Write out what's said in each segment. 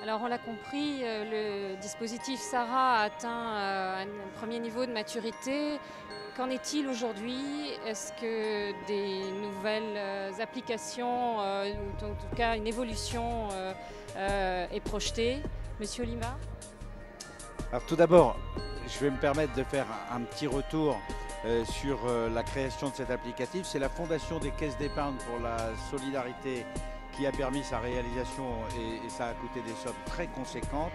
Alors on l'a compris, le dispositif SARA a atteint un premier niveau de maturité. Qu'en est-il aujourd'hui? Est-ce que des nouvelles applications, ou en tout cas une évolution est projetée? Monsieur Lima? Alors tout d'abord, je vais me permettre de faire un petit retour sur la création de cet applicatif. C'est la Fondation des caisses d'épargne pour la solidarité qui a permis sa réalisation et ça a coûté des sommes très conséquentes.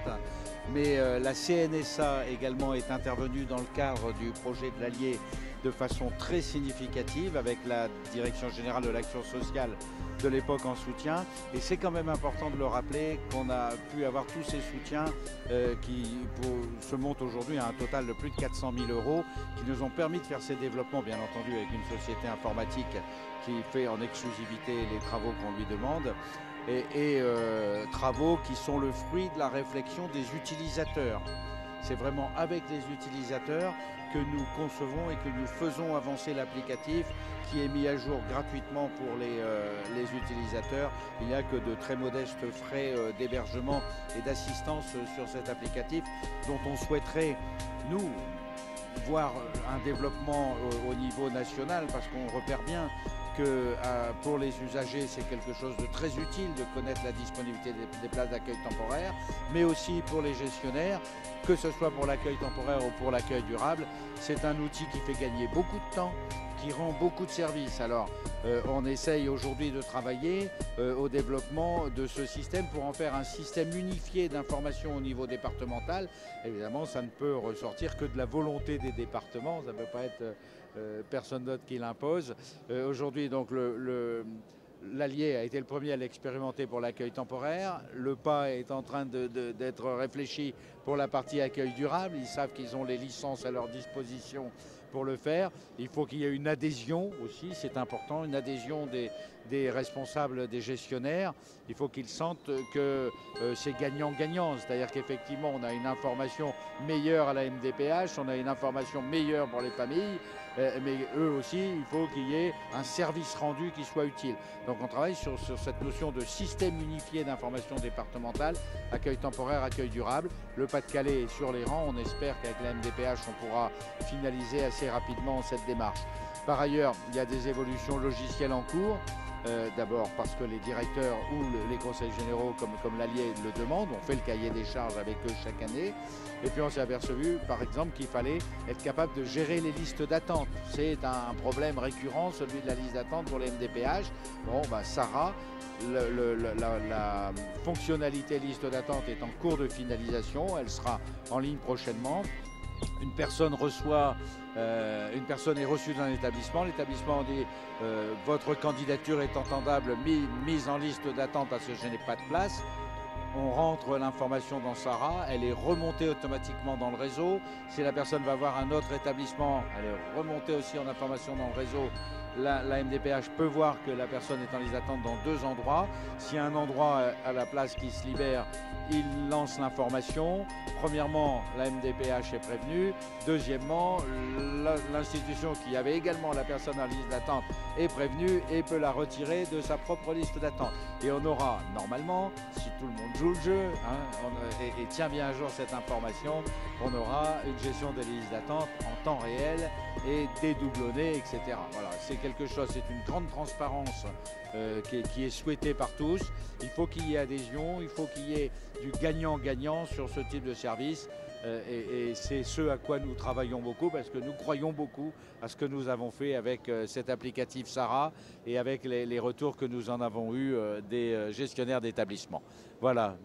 Mais la CNSA également est intervenue dans le cadre du projet de l'Allier de façon très significative avec la Direction générale de l'action sociale de l'époque en soutien. Et c'est quand même important de le rappeler qu'on a pu avoir tous ces soutiens qui se montent aujourd'hui à un total de plus de 400 000 € qui nous ont permis de faire ces développements, bien entendu avec une société informatique qui fait en exclusivité les travaux qu'on lui demande. Travaux qui sont le fruit de la réflexion des utilisateurs. C'est vraiment avec les utilisateurs que nous concevons et que nous faisons avancer l'applicatif qui est mis à jour gratuitement pour les utilisateurs. Il n'y a que de très modestes frais d'hébergement et d'assistance sur cet applicatif dont on souhaiterait, nous, voir un développement au niveau national parce qu'on repère bien que pour les usagers, c'est quelque chose de très utile de connaître la disponibilité des places d'accueil temporaire, mais aussi pour les gestionnaires, que ce soit pour l'accueil temporaire ou pour l'accueil durable. C'est un outil qui fait gagner beaucoup de temps, qui rend beaucoup de services. Alors, on essaye aujourd'hui de travailler au développement de ce système pour en faire un système unifié d'information au niveau départemental. Évidemment, ça ne peut ressortir que de la volonté des départements, ça ne peut pas être personne d'autre qui l'impose. Aujourd'hui, donc, l'Allier a été le premier à l'expérimenter pour l'accueil temporaire. Le pas est en train d'être réfléchi pour la partie accueil durable. Ils savent qu'ils ont les licences à leur disposition pour le faire. Il faut qu'il y ait une adhésion aussi, c'est important, une adhésion des responsables, des gestionnaires. Il faut qu'ils sentent que c'est gagnant-gagnant, c'est-à-dire qu'effectivement on a une information meilleure à la MDPH, on a une information meilleure pour les familles, mais eux aussi, il faut qu'il y ait un service rendu qui soit utile. Donc on travaille sur cette notion de système unifié d'information départementale, accueil temporaire, accueil durable. Le Pas-de-Calais est sur les rangs, on espère qu'avec la MDPH on pourra finaliser assez rapidement cette démarche. Par ailleurs, il y a des évolutions logicielles en cours. D'abord parce que les directeurs ou les conseils généraux comme l'Allier le demandent, on fait le cahier des charges avec eux chaque année. Et puis on s'est aperçu par exemple qu'il fallait être capable de gérer les listes d'attente. C'est un problème récurrent, celui de la liste d'attente pour les MDPH. Bon, SARA, la fonctionnalité liste d'attente est en cours de finalisation, elle sera en ligne prochainement. Une personne est reçue dans un établissement, l'établissement dit votre candidature est entendable, mise en liste d'attente parce que je n'ai pas de place. On rentre l'information dans SARA, elle est remontée automatiquement dans le réseau. Si la personne va voir un autre établissement, elle est remontée aussi en information dans le réseau. La MDPH peut voir que la personne est en liste d'attente dans 2 endroits. S'il y a un endroit à la place qui se libère, il lance l'information. Premièrement, la MDPH est prévenue. Deuxièmement, l'institution qui avait également la personne en liste d'attente est prévenue et peut la retirer de sa propre liste d'attente. Et on aura normalement, si tout le monde joue le jeu et tient bien à jour cette information, on aura une gestion des listes d'attente en temps réel et dédoublonnée, etc. Voilà, c'est quelque chose, c'est une grande transparence qui est souhaitée par tous. Il faut qu'il y ait adhésion, il faut qu'il y ait du gagnant-gagnant sur ce type de service. Et c'est ce à quoi nous travaillons beaucoup parce que nous croyons beaucoup à ce que nous avons fait avec cet applicatif SARA et avec les retours que nous en avons eus des gestionnaires d'établissements. Voilà.